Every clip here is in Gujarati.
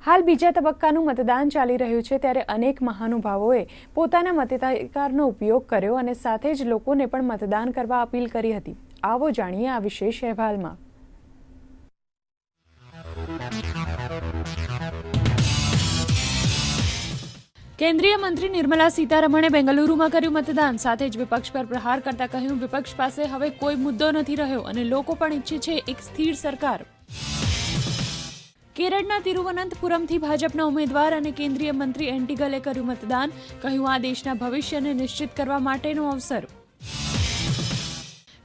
હાલ બીજા તબક્કાનું મતદાન ચાલી રહ્યું છે ત્યારે અનેક મહાનુભાવોએ પોતાના મતાધિકારનો ઉપયોગ કર્યો અને સાથે જ લોકોને પણ મતદાન કરવા અપીલ કરી હતી। આવો જાણીએ આ વિશેષ અહેવાલમાં। કેન્દ્રીય મંત્રી નિર્મલા સીતારમણે બેંગલુરુમાં કર્યું મતદાન। સાથે જ વિપક્ષ પર પ્રહાર કરતા કહ્યું, વિપક્ષ પાસે હવે કોઈ મુદ્દો નથી રહ્યો અને લોકો પણ ઈચ્છે છે એક સ્થિર સરકાર। કેરળના તિરુવનંતપુરમથી ભાજપના ઉમેદવાર અને કેન્દ્રીય મંત્રી એન્ટીગલે કર્યું મતદાન। કહ્યું, આ દેશના ભવિષ્યને નિશ્ચિત કરવા માટેનો અવસર।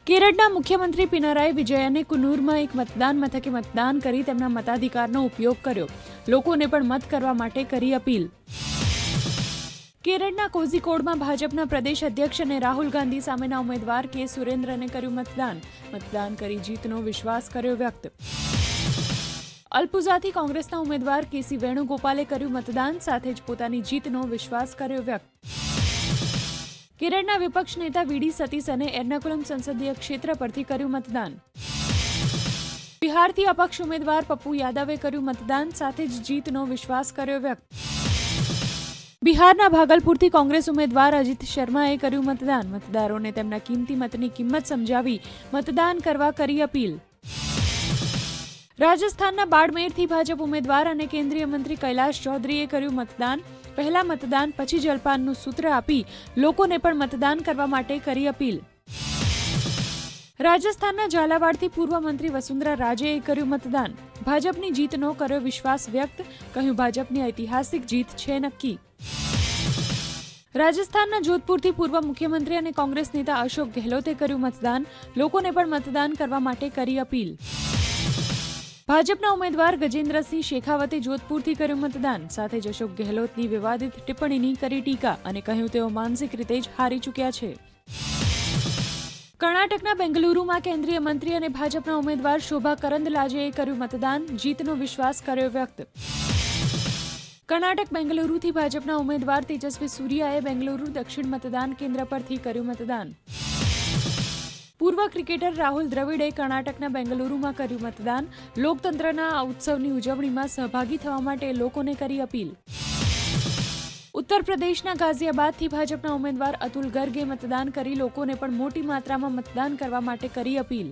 કેરળના મુખ્યમંત્રી પિનરાઈ વિજયને કુન્નુરમાં એક મતદાન મથકે મતદાન કરી તેમના મતાધિકારનો ઉપયોગ કર્યો। લોકોને પણ મત કરવા માટે કરી અપીલ। કેરળના કોઝિકોડમાં ભાજપના પ્રદેશ અધ્યક્ષ અને રાહુલ ગાંધી સામેના ઉમેદવાર કે સુરેન્દ્રને કર્યું મતદાન કરી જીતનો વિશ્વાસ કર્યો વ્યક્ત। અલ્પુઝાથી કોંગ્રેસના ઉમેદવાર કેસી વેણુગોપાલે કર્યું મતદાન। સાથે જ પોતાની જીતનો વિશ્વાસ કર્યો વ્યક્ત। કેરળના વિપક્ષ નેતા વીડી સતીસને એર્નાકુલમ સંસદીય ક્ષેત્ર પરથી કર્યું મતદાન। બિહારથી અપક્ષ ઉમેદવાર પપ્પુ યાદવે કર્યું મતદાન। સાથે જ જીતનો વિશ્વાસ કર્યો વ્યક્ત। બિહારના ભાગલપુરથી કોંગ્રેસ ઉમેદવાર અજીત શર્માએ કર્યું મતદાન। મતદારોને તેમના કિંમતી મતની કિંમત સમજાવી મતદાન કરવા કરી અપીલ। રાજસ્થાનના બાડમેરથી ભાજપ ઉમેદવાર અને કેન્દ્રીય મંત્રી કૈલાશ ચૌધરીએ કર્યું મતદાન। પહેલા મતદાન પછી જલપાનનું સૂત્ર આપી લોકોને પણ મતદાન કરવા માટે કરી અપીલ। રાજસ્થાનના ઝાલાવાડથી પૂર્વ મંત્રી વસુંધરા રાજેએ કર્યું મતદાન। ભાજપની જીતનો કર્યો વિશ્વાસ વ્યક્ત। કહ્યું, ભાજપની ઐતિહાસિક જીત છે નક્કી। રાજસ્થાનના જોધપુરથી પૂર્વ મુખ્યમંત્રી અને કોંગ્રેસ નેતા અશોક ગેહલોતે કર્યું મતદાન। લોકોને પણ મતદાન કરવા માટે કરી અપીલ। ભાજપના ઉમેદવાર ગજેન્દ્રસિંહ શેખાવતે જોધપુરથી કર્યું મતદાન। સાથે જ અશોક ગેહલોતની વિવાદિત ટિપ્પણીની કરી ટીકા અને કહ્યું તેઓ માનસિક રીતે જ હારી ચૂક્યા છે। કર્ણાટકના બેંગલુરુમાં કેન્દ્રીય મંત્રી અને ભાજપના ઉમેદવાર શોભા કરંદલાજેએ કર્યું મતદાન। જીતનો વિશ્વાસ કર્યો વ્યક્ત। કર્ણાટક બેંગલુરુથી ભાજપના ઉમેદવાર તેજસ્વી સૂર્યાએ બેંગલુરુ દક્ષિણ મતદાન કેન્દ્ર પરથી કર્યું મતદાન। પૂર્વ ક્રિકેટર રાહુલ દ્રવિડે કર્ણાટકના બેંગલુરુમાં કર્યું મતદાન। લોકતંત્રના આ ઉત્સવની ઉજવણીમાં સહભાગી થવા માટે લોકોને કરી અપીલ। ઉત્તર પ્રદેશના ગાઝિયાબાદથી ભાજપના ઉમેદવાર અતુલ ગર્ગે મતદાન કરી લોકોને પણ મોટી માત્રામાં મતદાન કરવા માટે કરી અપીલ।